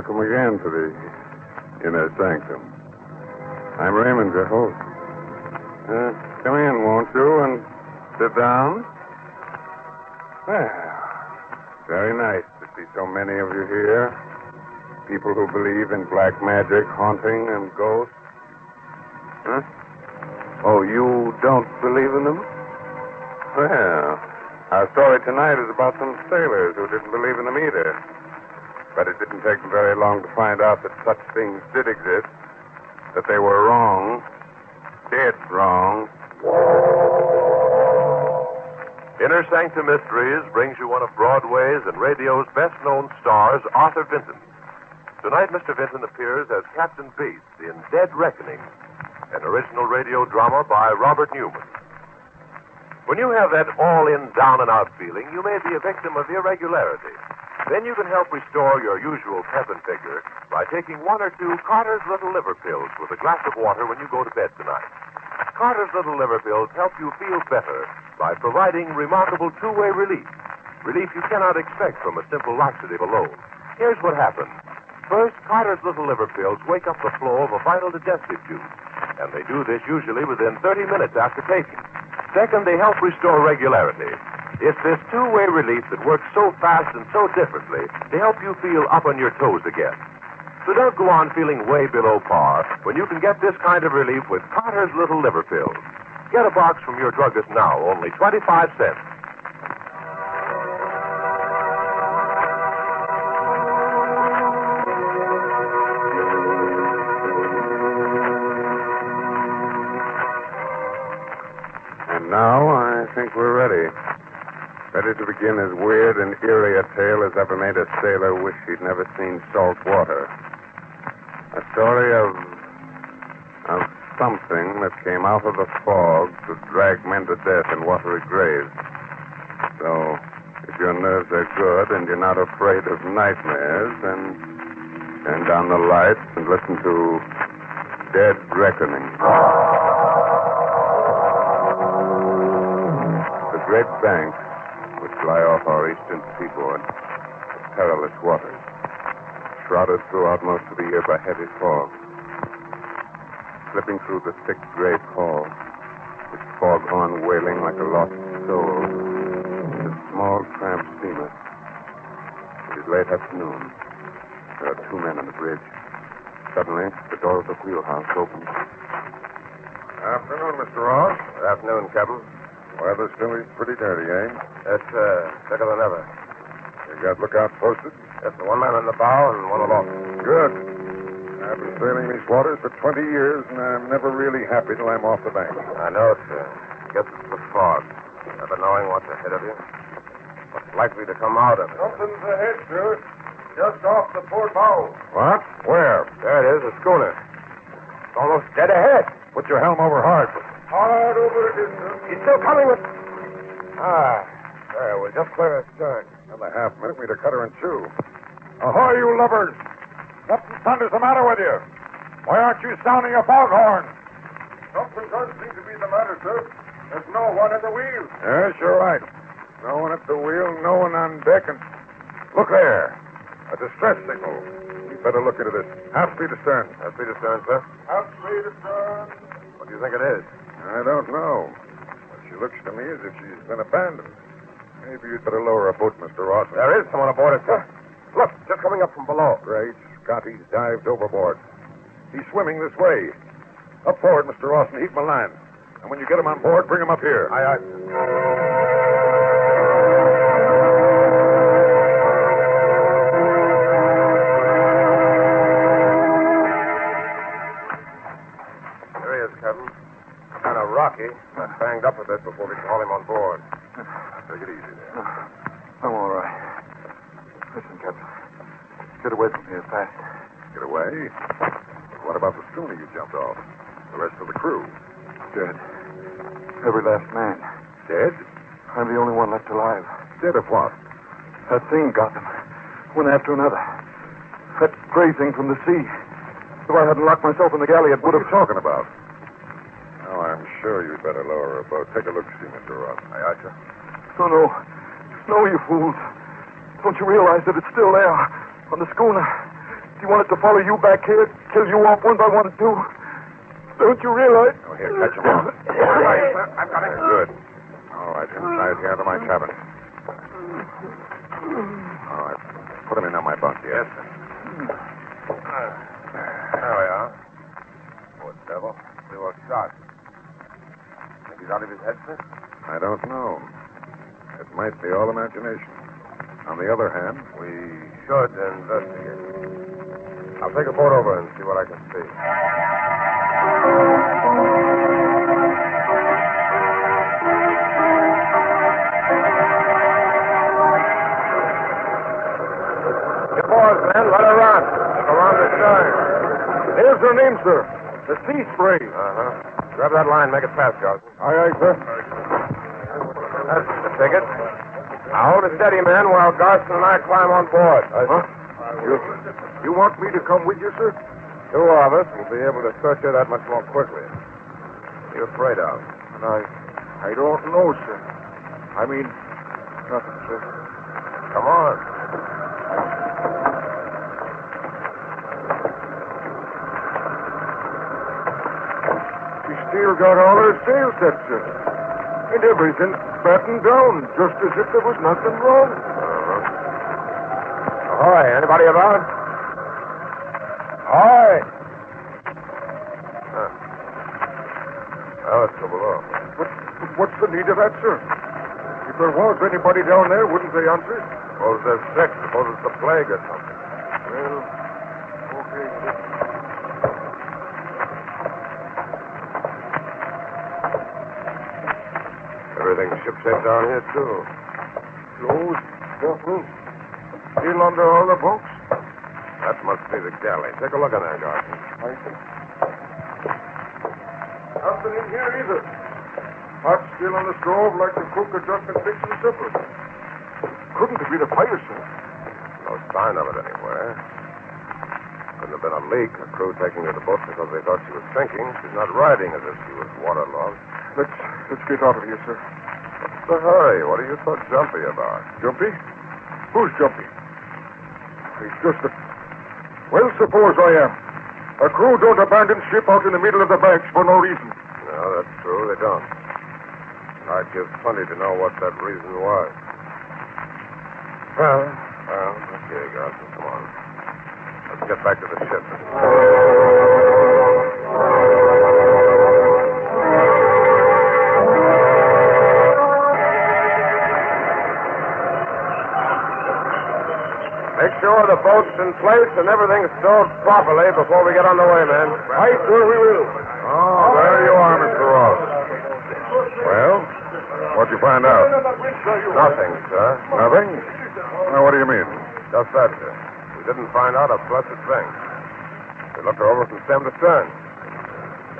Welcome again to the Inner Sanctum. I'm Raymond, your host. Come in, won't you, and sit down? Well, very nice to see so many of you here. People who believe in black magic, haunting, and ghosts. Huh? Oh, you don't believe in them? Well, our story tonight is about some sailors who didn't believe in them either. But it didn't take them very long to find out that such things did exist, that they were wrong, dead wrong. Inner Sanctum Mysteries brings you one of Broadway's and radio's best-known stars, Arthur Vinton. Tonight, Mr. Vinton appears as Captain Bates in Dead Reckoning, an original radio drama by Robert Newman. When you have that all-in, down-and-out feeling, you may be a victim of irregularity. Then you can help restore your usual pep and vigor by taking one or two Carter's Little Liver Pills with a glass of water when you go to bed tonight. Carter's Little Liver Pills help you feel better by providing remarkable two-way relief. Relief you cannot expect from a simple laxative alone. Here's what happens. First, Carter's Little Liver Pills wake up the flow of a vital digestive juice, and they do this usually within 30 minutes after taking. Second, they help restore regularity. It's this two-way relief that works so fast and so differently to help you feel up on your toes again. So don't go on feeling way below par when you can get this kind of relief with Carter's Little Liver Pills. Get a box from your druggist now, only 25 cents. And now I think we're ready. Ready to begin as weird and eerie a tale as ever made a sailor wish he'd never seen salt water. A story of something that came out of the fog to drag men to death in watery graves. So, if your nerves are good and you're not afraid of nightmares, then turn down the lights and listen to Dead Reckoning. The great banks which lie off our eastern seaboard, perilous waters, shrouded throughout most of the year by heavy fog. Slipping through the thick gray pall, with foghorn wailing like a lost soul, is a small tramp steamer. It is late afternoon. There are two men on the bridge. Suddenly, the door of the wheelhouse opens. Afternoon, Mr. Ross. Good afternoon, Captain. Weather still is pretty dirty, eh? It's thicker than ever. You got lookouts posted? Just one man on the bow and one aloft. Good. I've been sailing these waters for 20 years, and I'm never really happy till I'm off the bank. I know, sir. Guess it's the fog. Never knowing what's ahead of you. What's likely to come out of it. Something's ahead, sir. Just off the port bow. What? Where? There it is, a schooner. It's almost dead ahead. Put your helm over hard. Hard over it, he's still coming with... There, we're just clear astern. Another half minute, we'd have cut her in two. Ahoy, you lubbers! What in thunder's the matter with you? Why aren't you sounding your foghorn? Something does seem to be the matter, sir. There's no one at the wheel. Yes, you're right. No one at the wheel, no one on deck, and... Look there. A distress signal. We'd better look into this. Half speed astern. Half speed astern, sir. Half speed astern. What do you think it is? I don't know. But she looks to me as if she's been abandoned. Maybe you'd better lower a boat, Mr. Ross. There is someone aboard it, sir. Look, just coming up from below. Great Scott, he's dived overboard. He's swimming this way. Up forward, Mr. Ross, and heave him a line. And when you get him on board, bring him up here. Aye, aye. There he is, Captain. Kind of rocky. Got banged up a bit before we can haul him on board. Take it easy there. I'm all right. Listen, Captain. Get away from here fast. Get away? What about the schooner you jumped off? The rest of the crew? Dead. Every last man. Dead? I'm the only one left alive. Dead of what? That thing got them. One after another. That gray thing from the sea. If I hadn't locked myself in the galley, it would have... What are you talking about? Oh, I'm sure you'd better lower a boat. Take a look-see, Mr. Ross. Aye, aye, sir. No, no. No, you fools. Don't you realize that it's still there on the schooner? He wanted to follow you back here, kill you off one by one, too. Don't you realize? Oh, here, catch him all. I've got him. Good. All right, inside here to my cabin. All right. Put him in on my bunk, yes? There we are. Poor devil. They were shot. Think he's out of his head, sir? I don't know. It might be all imagination. On the other hand, We should investigate. I'll take a boat over and see what I can see. Get boys, man. Let her run. Around the stern. There's her name, sir. The Sea Spray. Uh-huh. Grab that line. Make it fast, Carson. Aye, aye, sir. That's the ticket. Now hold it steady, man, while Garson and I climb on board. Huh? You want me to come with you, sir? Two of us will be able to search her that much more quickly. What are you afraid of? And I don't know, sir. I mean, nothing, sir. Come on. She's still got all her sails set, sir. And everything battened down, just as if there was nothing wrong. Ahoy, anybody about? Ahoy! Oh, it's still below. But what's the need of that, sir? If there was anybody down there, wouldn't they answer? Suppose they're sick. Suppose it's the plague or something. Well, okay, sir. Everything's shipshape down here, too. Closed, careful. Still under all the bunks. That must be the galley. Take a look in there, Garson. Nothing in here either. Hot still on the stove like the cook had just been fixing supper. Couldn't have been a fire, sir. No sign of it anywhere. Couldn't have been a leak. A crew taking her to the boat because they thought she was sinking. She's not riding as if she was waterlogged. Let's get out of here, sir. What's the hurry? What are you so jumpy about? Jumpy? Who's jumpy? It's just that... Well, suppose I am. A crew don't abandon ship out in the middle of the banks for no reason. No, that's true. They don't. I'd give plenty to know what that reason was. Well, okay, Garson, come on. Let's get back to the ship. Make sure the boat's in place and everything's stowed properly before we get underway, man. Right, sir, we will. Oh, there you are, Mr. Ross. Well, what'd you find out? Nothing, sir. Nothing? Now, what do you mean? Just that, sir. We didn't find out a blessed thing. We looked her over from stem to stern.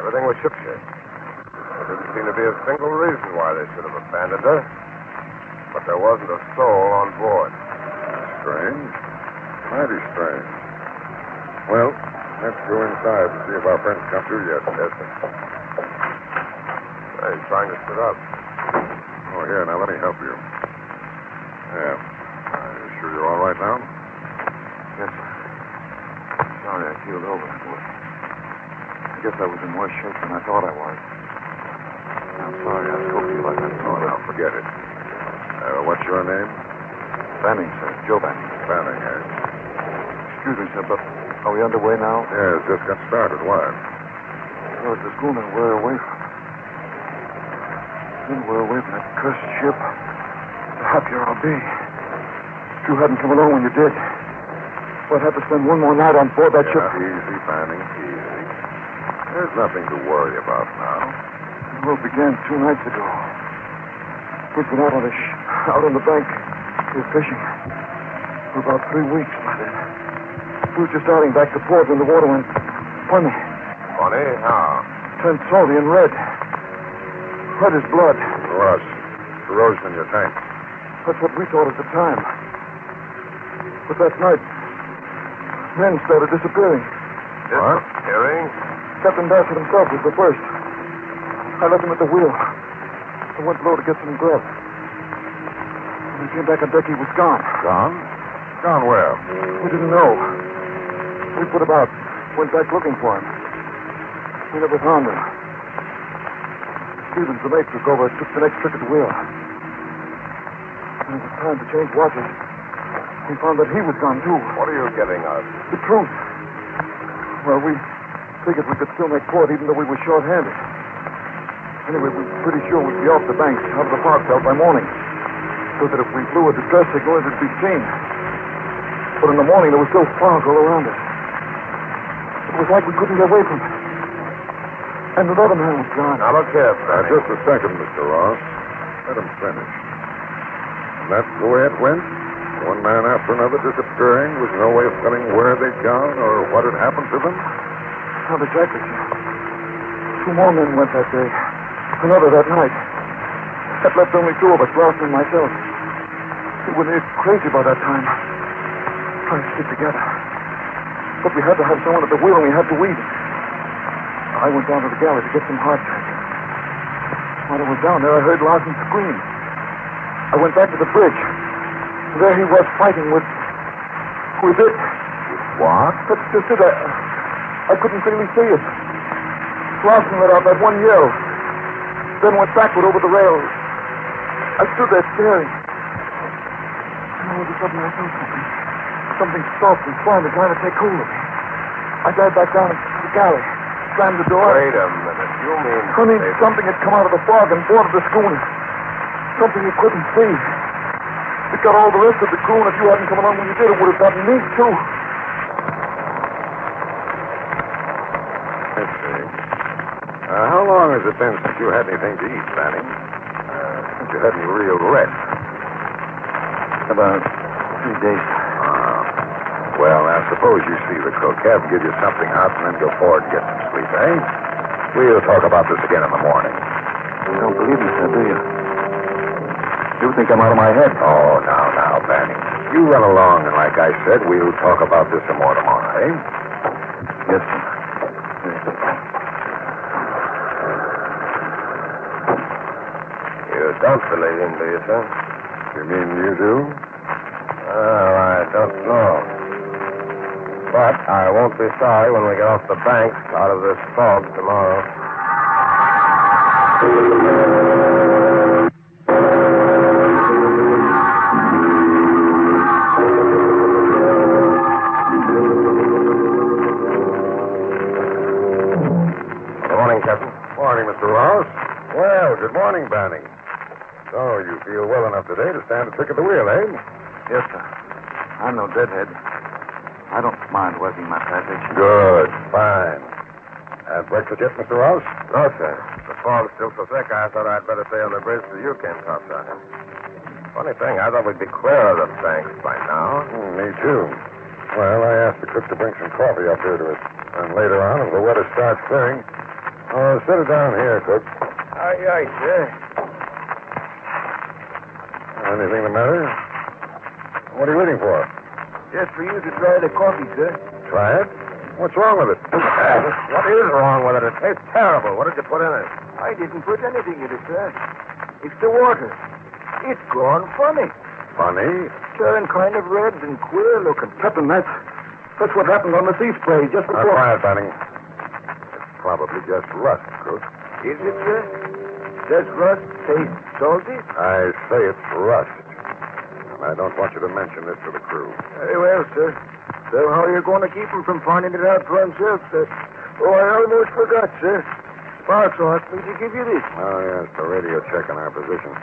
Everything was shipshape. There didn't seem to be a single reason why they should have abandoned her. But there wasn't a soul on board. Strange. Mighty strange. Well, let's go inside and see if our friends come through yet. Yes, sir. Hey, he's trying to sit up. Oh, here, now let me help you. Yeah. Are you sure you're all right now? Yes, sir. Sorry I keeled over. I guess I was in worse shape than I thought I was. I'm sorry I spoke to you like that. Oh, now, forget it. What's your name? Banning, sir. Joe Banning. Banning, eh? Excuse me, sir, but are we underway now? Yeah, just got started. Why? Well, it's the schooner we're away from. Then we're away from that cursed ship. The happier I'll be. If you hadn't come along when you did, we'd have to spend one more night on board that ship. Easy, Banning, easy. There's nothing to worry about now. The world began 2 nights ago. We've been out on the bank. We're fishing for about 3 weeks by then. We were just starting back to port when the water went funny. Funny? How? Turned salty and red. Red as blood. Russ, corrosion in your tank. That's what we thought at the time. But that night, men started disappearing. What? Hearing? Captain Bassett himself was the first. I left him at the wheel. I went below to get some grub. When I came back on deck, he was gone. Gone? Gone where? We didn't know. We put about, went back looking for him. We never found him. Stevens, the mate, took over, took the next trick at the wheel. When it was time to change watches, we found that he was gone, too. What are you getting at? The truth. Well, we figured we could still make port even though we were short-handed. Anyway, we were pretty sure we'd be off the banks, out of the fog belt by morning, so that if we blew a distress signal, it'd be seen. But in the morning, there was still fog all around us. It was like we couldn't get away from it. And another man was gone. Now, look here, Benny. Just a second, Mr. Ross. Let him finish. And that's the way it went? One man after another disappearing with no way of telling where they'd gone or what had happened to them? Not exactly, sir. 2 more men went that day. Another that night. That left only 2 of us, Ross and myself. We were near crazy by that time. Trying to stick together. But we had to have someone at the wheel and we had to weed. I went down to the galley to get some hardtack. While I was down there, I heard Larson scream. I went back to the bridge. There he was fighting with it. What? That's just it. I couldn't clearly see it. Larson let out that one yell. Then went backward over the rail. I stood there staring. And all of a sudden I felt something. Something soft and slimy trying to take hold of me. I dived back down to the galley. Slammed the door. Wait a minute. You mean... Honey, something had come out of the fog and boarded the schooner. Something you couldn't see. It got all the rest of the crew, and if you hadn't come along when you did, it would have gotten me, too. Let's see. How long has it been since you had anything to eat, Fanning? Since you had any real rest? About 3 days. Well, now, suppose you see the cook, have him give you something hot, and then go forward and get some sleep, eh? We'll talk about this again in the morning. You don't believe me, sir, do you? You think I'm out of my head? Oh, now, Fanning. You run along, and like I said, we'll talk about this some more tomorrow, eh? Yes, sir. You don't believe him, do you, sir? You mean you do? Well, I don't know. But I won't be sorry when we get off the banks out of this fog tomorrow. Good morning, Captain. Morning, Mr. Ross. Well, good morning, Banning. So, you feel well enough today to stand a trick at the wheel, eh? Yes, sir. I'm no deadhead. I don't mind working my passage. Good. Fine. Had breakfast yet, Mr. Ross? No, sir. The fog's still so thick, I thought I'd better stay on the bridge till you came topside. Funny thing, I thought we'd be clear of the banks by now. Me too. Well, I asked the cook to bring some coffee up here to us. And later on, if the weather starts clearing, set it down here, cook. Aye, aye, sir. Anything the matter? What are you waiting for? Just for you to try the coffee, sir. Try it? What's wrong with it? What is wrong with it? It tastes terrible. What did you put in it? I didn't put anything in it, sir. It's the water. It's gone funny. Funny? Turned kind of red and queer looking. Captain, that's what happened on the sea spray just Now, before... quiet, Banning. It's probably just rust, cook. Is it, sir? Does rust taste salty? I say it's rust. And I don't want you to mention this to the crew. Very well, sir. So how are you going to keep him from finding it out for himself, sir? Oh, I almost forgot, sir. Sparks asked me to give you this. Oh, yes, the radio check on our position.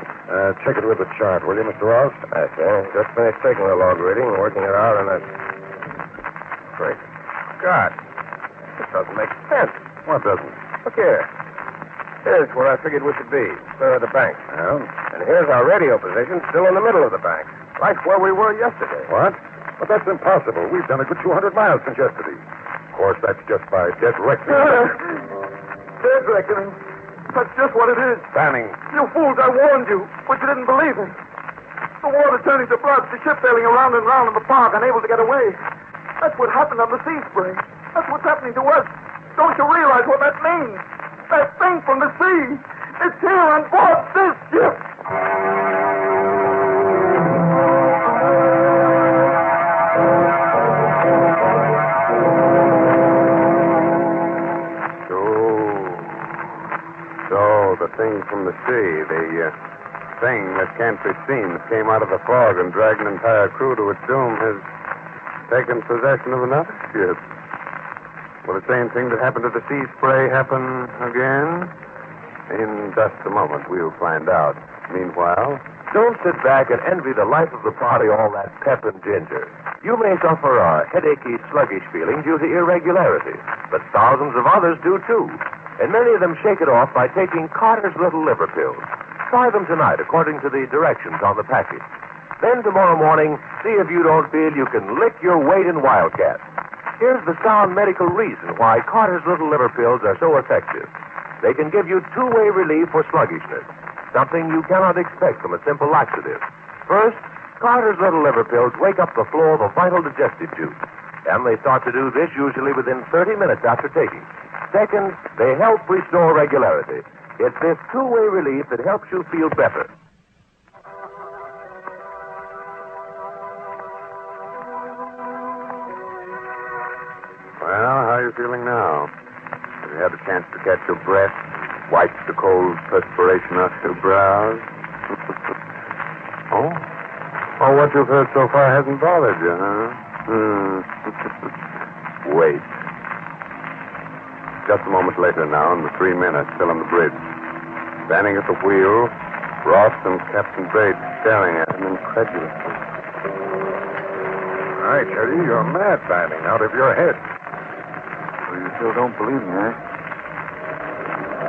Check it with the chart, will you, Mr. Ross? Yes, sir. Just finished taking the log reading and working it out, and Great God. This doesn't make sense. What doesn't? Look here. Here's where I figured we should be, clear of the bank. Well? And here's our radio position, still in the middle of the bank. Right where we were yesterday. What? But that's impossible. We've done a good 200 miles since yesterday. Of course, that's just by dead reckoning. Dead reckoning. That's just what it is. Banning. You fools, I warned you, but you didn't believe me. The water turning to blood, the ship sailing around and around in the fog, unable to get away. That's what happened on the sea spray. That's what's happening to us. Don't you realize what that means? That thing from the sea. It's here on board this ship. thing from the sea. The thing that can't be seen that came out of the fog and dragged an entire crew to its doom has taken possession of another ship. Will the same thing that happened to the Sea Spray happen again? In just a moment, we'll find out. Meanwhile, don't sit back and envy the life of the party all that pep and ginger. You may suffer a headachy, sluggish feeling due to irregularity, but thousands of others do too. And many of them shake it off by taking Carter's Little Liver Pills. Try them tonight according to the directions on the package. Then tomorrow morning, see if you don't feel you can lick your weight in Wildcat. Here's the sound medical reason why Carter's Little Liver Pills are so effective. They can give you two-way relief for sluggishness, something you cannot expect from a simple laxative. First, Carter's Little Liver Pills wake up the flow of a vital digestive juice, and they start to do this usually within 30 minutes after taking. Second, they help restore regularity. It's this two-way relief that helps you feel better. well, how are you feeling now? Have you had a chance to catch your breath, wipe the cold perspiration off your brows? Oh, what you've heard so far hasn't bothered you, huh? Wait. Just a moment later now, and the 3 men are still on the bridge. Standing at the wheel, Ross and Captain Bates staring at him incredulously. I tell you, you're mad, Banning, out of your head. So you still don't believe me, eh?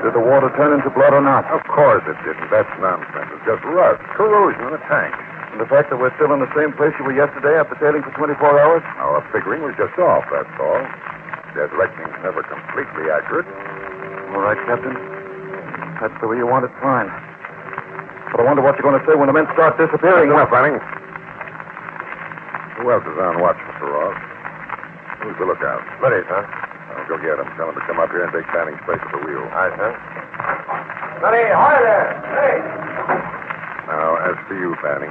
Did the water turn into blood or not? Of course it didn't. That's nonsense. It's just rust, corrosion in the tank. And the fact that we're still in the same place you were yesterday after sailing for 24 hours? Our figuring was just off, that's all. Dead reckoning's never completely accurate. All right, Captain. That's the way you want it, fine. But I wonder what you're going to say when the men start disappearing. Enough, Banning. Who else is on watch, Mr. Ross? Who's the lookout? Ready, sir. I'll go get him. Tell him to come up here and take Banning's place at the wheel. Aye, sir. Ready, ahoy there. Hey. Now, as for you, Banning,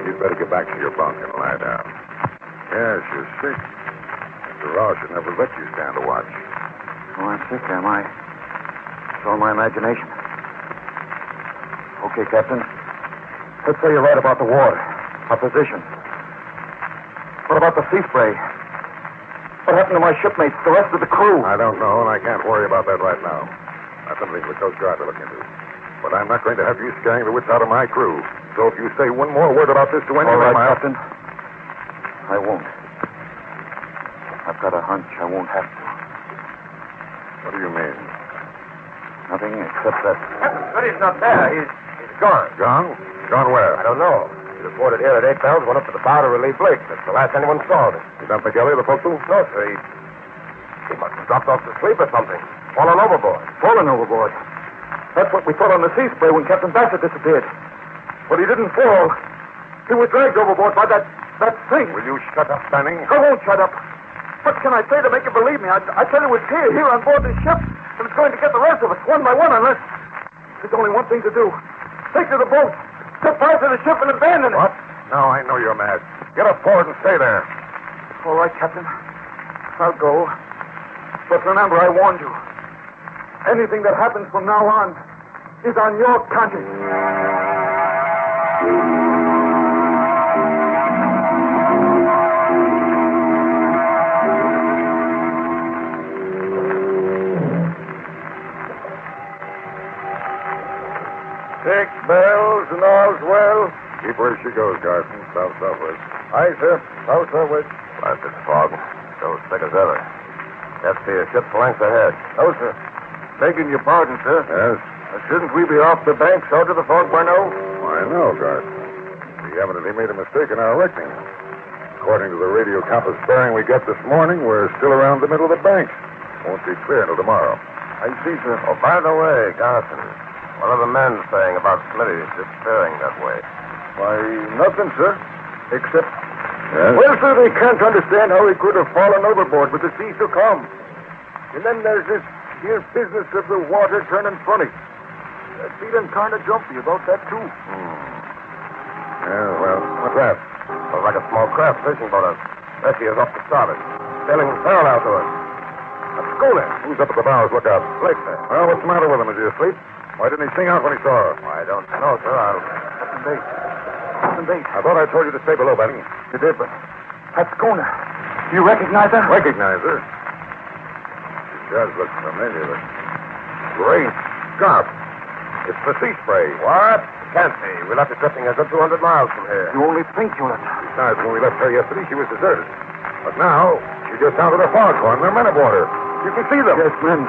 you'd better get back to your bunk and lie down. Yes, you're sick. Mr. Ross should never let you stand a watch. Oh, I'm sick, am I? It's all my imagination. Okay, Captain. Let's say you're right about the water. Our position. What about the sea spray? What happened to my shipmates, the rest of the crew? I don't know, and I can't worry about that right now. That's something for the Coast Guard to look into. But I'm not going to have you scaring the wits out of my crew. So if you say one more word about this to anyone... All right, Captain. I won't. I've got a hunch I won't have to. What do you mean? Nothing except that... Captain, Smitty's not there. He's gone. Gone? Gone where? I don't know. He reported here at 8 bells, went up to the bow to relieve Blake. That's the last anyone saw of him. You dumped the galley, the forecastle? No, sir. He must have dropped off to sleep or something. Fallen overboard. Fallen overboard. That's what we thought on the sea spray when Captain Bassett disappeared. But he didn't fall. He was dragged overboard by that thing. Will you shut up, Banning? I won't shut up. What can I say to make you believe me? I tell you it's here on board this ship, and it's going to get the rest of us one by one unless there's only one thing to do. Take to the boat, set fire to the ship, and abandon it. What? No, I know you're mad. Get up forward and stay there. All right, Captain. I'll go. But remember, I warned you. Anything that happens from now on is on your conscience. Six bells and all's well. Keep where she goes, Garson. South-southwest. Aye, sir. South-southwest. Like this fog. So thick as ever. That's the ship's length ahead. Oh, sir. Begging your pardon, sir. Yes? Shouldn't we be off the banks out of the fog by now? I know, Garson. We evidently made a mistake in our reckoning. According to the radio compass bearing we got this morning, we're still around the middle of the banks. Won't be clear until tomorrow. I see, sir. Oh, by the way, Garson, what are the men saying about Smitty disappearing that way? Why, nothing, sir. Except... Yes? Well, sir, they can't understand how he could have fallen overboard with the sea so calm. And then there's this here business of the water turning funny. They're feeling kind of jumpy about that, too. Yeah, well, what's that? Looks like a small craft fishing boat. Bessie is off to starboard, sailing parallel to us. A schooner. Who's up at the bows? Look out. Blake, sir. Well, what's the matter with him? Is he asleep? Why didn't he sing out when he saw her? I don't know, sir. I'll... Captain Bates. Captain Bates. I thought I told you to stay below, Benning. You did, but that's Schooner. Do you recognize her? Recognize her? She does look familiar. Great Scott. It's the sea spray. What? Can't be. We left it drifting a good 200 miles from here. You only think you left. Besides, when we left her yesterday, she was deserted. But now, she just sounded a foghorn. There are men aboard her. You can see them. Yes, men.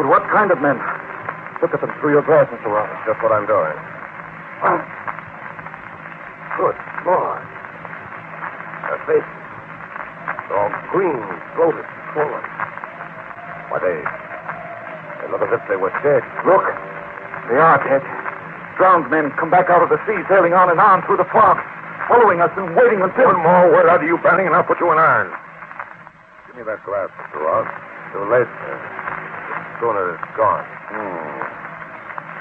But what kind of men? Look at them through your glass, Mr. Ross. Just what I'm doing. Good Lord. Her face. It's all green, bloated, swollen. Why, they look as if they were dead. Look. They are dead. Drowned men come back out of the sea, sailing on and on through the fog, following us and waiting until... One more word out of you, Benning, and I'll put you in irons. Give me that glass, Mr. Ross. Too late, sir. The schooner is gone.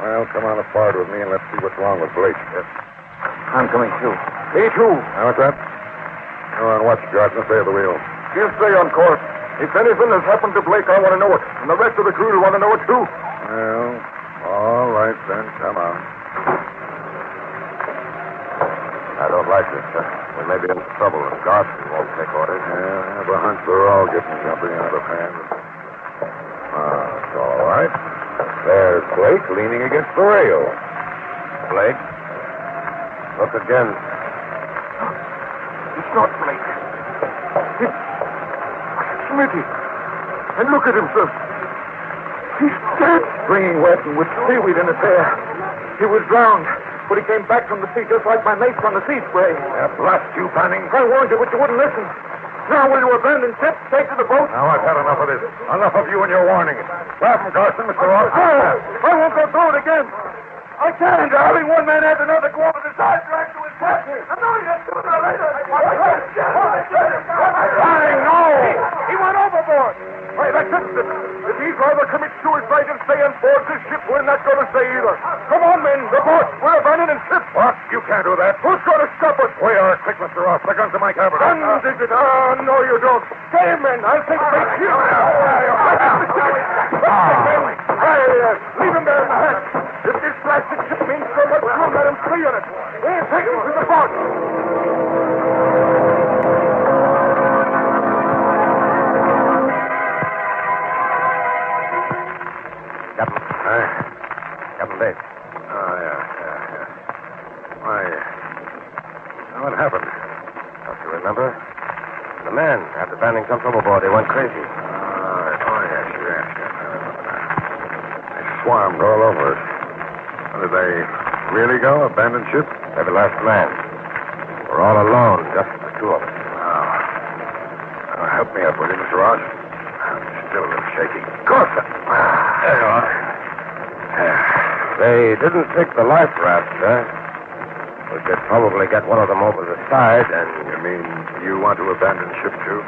Well, come on forward with me and let's see what's wrong with Blake. Yes. I'm coming too. Me too. Now, what's that? You're on watch, Gardner. Stay at the wheel. He'll stay on course. If anything has happened to Blake, I want to know it. And the rest of the crew will want to know it too. Well, all right then. Come on. I don't like this, sir. We may be in trouble if Garson won't take orders. Yeah, I have a hunch we're all getting jumping out of hand. It's all right. There's Blake leaning against the rail. Blake? Look again. It's not Blake. It's Smitty. And look at him, sir. He's dead. Springing wet and with seaweed in his hair. He was drowned, but he came back from the sea just like my mates on the sea spray. Blast you, Banning. I warned you, but you wouldn't listen. Now will you abandon ship, take to the boat? Now, I've had enough of this. Enough of you and your warning. Grab him, Carson, Mr. Ross. I won't go through it again. I can't, darling. One man after another go over the side track to his captain. I know you're sooner or later. Banning, no! He went overboard. Why, that's it. If he's rather commit suicide and stay on board this ship, we're not going to stay either. Come on, men. The boat. We're abandoning ship. What? You can't do that. Who's going to stop us? We are. Quick, Mr. Ross. The guns in my cabin. Guns, is it? No, you don't. Stay, men. I'll take big shield. Leave him there in the hatch. If this blasted ship means so much, we'll let him free on it. We'll take him to the boat. Captain Bates. Oh, yeah. Why, what happened? Don't you remember? The man, after Banning jumped overboard, they went crazy. Oh, yes. I remember that. They swarmed all over us. Did they really go? Abandon ship? Every last man. We're all alone, just the two of us. Oh, help me up, will you, Mr. Ross? I'm still a little shaky. Of course. There you are. They didn't take the life raft, sir. We could probably get one of them over the side and... You mean you want to abandon ship, too?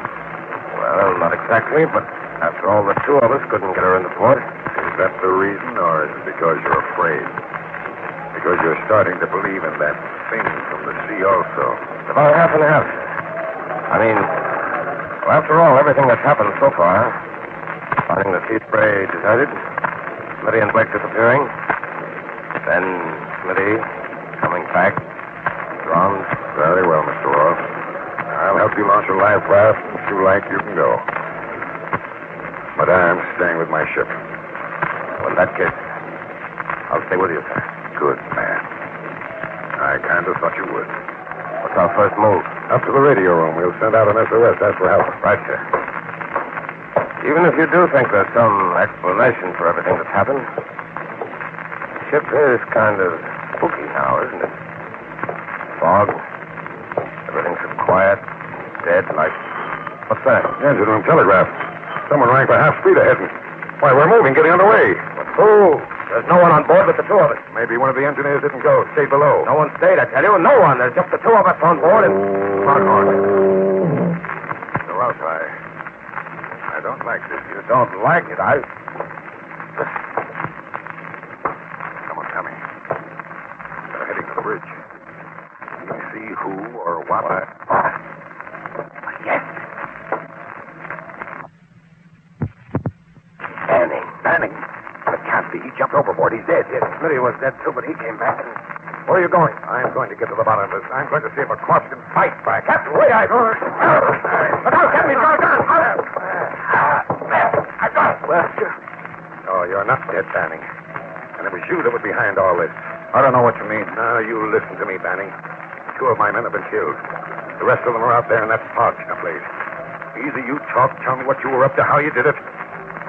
Well, not exactly, but after all, the two of us couldn't get her into port. Is that the reason, or is it because you're afraid? Because you're starting to believe in that thing from the sea also? It's about half and half. I mean, well, after all, everything that's happened so far, finding the sea spray deserted, Smitty and Blake disappearing, then Smitty coming back, drowned. Very well, Mr. Ross. I'll help you launch a life raft. If you like, you can go. But I'm staying with my ship. Well, in that case, I'll stay with you, sir. Good man. I kind of thought you would. What's our first move? Up to the radio room. We'll send out an SOS. Ask for help. Right, sir. Even if you do think there's some explanation for everything that's happened, the ship is kind of spooky now, isn't it? Fog. Everything's so quiet, dead, like... What's that? Engine room telegraph. Someone rang for half speed ahead. Why, we're moving, getting underway. But who? There's no one on board but the two of us. Maybe one of the engineers didn't go. Stayed below. No one stayed, I tell you. No one. There's just the two of us on board and... Foghorn. So, Ralph, I don't like this. You don't like it, Someone coming. They're heading to the bridge. Can you see who or what? Yes. Banning. It can't be. He jumped overboard. He's dead. Yes, Smitty was dead, too, but he came back. And... Where are you going? I'm going to get to the bottom of this. I'm going to see if a corpse can fight back. Captain, wait, I don't... Look out, Captain, he's got a gun. I've got it. Well, oh, you're not dead, Banning. And it was you that was behind all this. I don't know what you mean. Now, you listen to me, Banning. 2 of my men have been killed. The rest of them are out there in that fog place. Either you talk, tell me what you were up to, how you did it,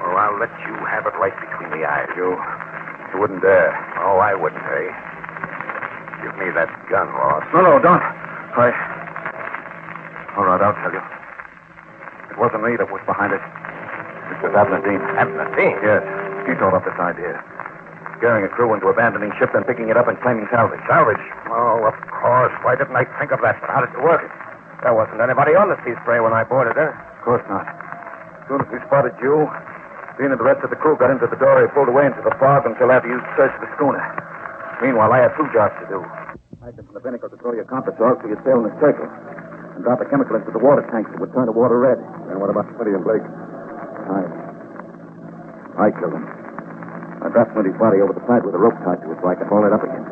or I'll let you have it right between the eyes. You wouldn't dare. Oh, I wouldn't, eh? Give me that gun, Ross. No, don't. All right, I'll tell you. It wasn't me that was behind it. It was Abner Dean. Abner Dean? Yes. He thought up this idea. Scaring a crew into abandoning ship, then picking it up and claiming salvage. Salvage? Oh, of course. Why didn't I think of that? But how did it work? There wasn't anybody on the sea spray when I boarded her. Of course not. As soon as we spotted you, Dean and the rest of the crew got into the dory, pulled away into the fog until after you searched the schooner. Meanwhile, I had 2 jobs to do. I from the binnacle to throw your compass off so you'd sail in a circle. And drop a chemical into the water tanks that would turn the water red. And what about Smitty and Blake? I killed him. I dropped Smitty's body over the side with a rope tied to it so I could haul it up again.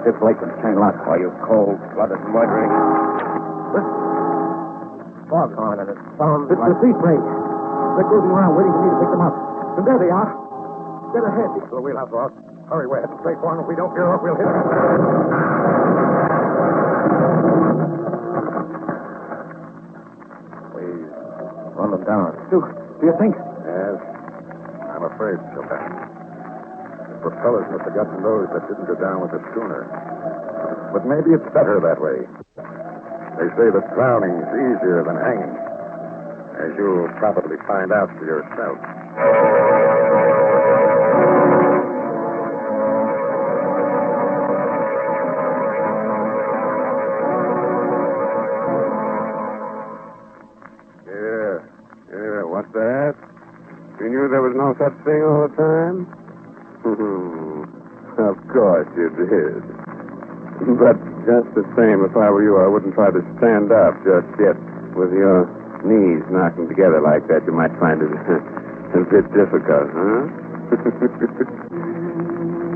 Did Blake and chain lock. Oh, you cold-blooded murdering. Fog's on and it sounds It's the sea spray. They're cruising around waiting for me to pick them up. And there they are. Dead ahead. So we'll have Ross. Hurry, we're heading straight for him. If we don't gear up, we'll hit him. Please, run them down. Do you think? Yes. I'm afraid so, Ben. The propellers must have gotten those that didn't go down with the schooner. But maybe it's better that way. They say that drowning's easier than hanging, as you'll probably find out for yourself. Yeah, what's that? You knew there was no such thing all the time? Of course you did. But just the same, if I were you, I wouldn't try to stand up just yet. With your knees knocking together like that, you might find it a bit difficult, huh?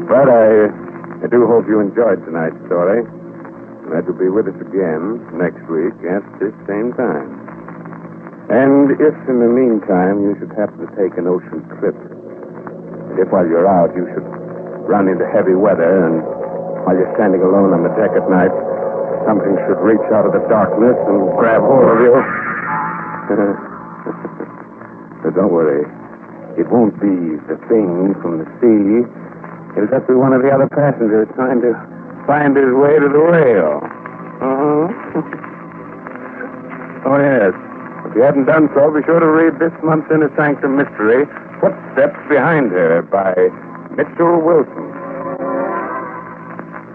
But I do hope you enjoyed tonight's story. Glad you'll be with us again next week at this same time. And if in the meantime you should happen to take an ocean trip, and if while you're out you should run into heavy weather, and while you're standing alone on the deck at night, something should reach out of the darkness and grab hold of you. But don't worry. It won't be the thing from the sea. It'll just be one of the other passengers trying to find his way to the rail. Oh, yes. If you haven't done so, be sure to read this month's Inner Sanctum mystery, Footsteps Behind Her, by Mitchell Wilson.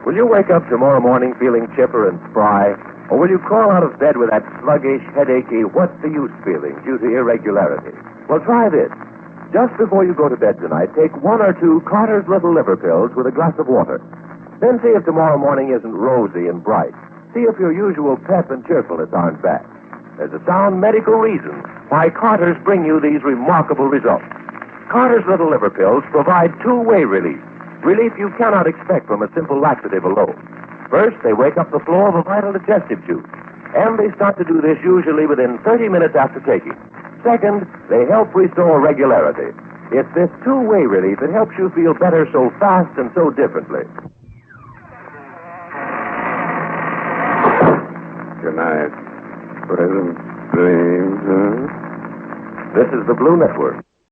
Will you wake up tomorrow morning feeling chipper and spry? Or will you crawl out of bed with that sluggish, headachy, what's-the-use feeling due to irregularity? Well, try this. Just before you go to bed tonight, take 1 or 2 Carter's Little Liver Pills with a glass of water. Then see if tomorrow morning isn't rosy and bright. See if your usual pep and cheerfulness aren't back. There's a sound medical reason why Carter's bring you these remarkable results. Carter's Little Liver Pills provide 2-way relief. Relief you cannot expect from a simple laxative alone. First, they wake up the flow of a vital digestive juice. And they start to do this usually within 30 minutes after taking. Second, they help restore regularity. It's this 2-way relief that helps you feel better so fast and so differently. Good night. Pleasant dreams, huh? This is the Blue Network.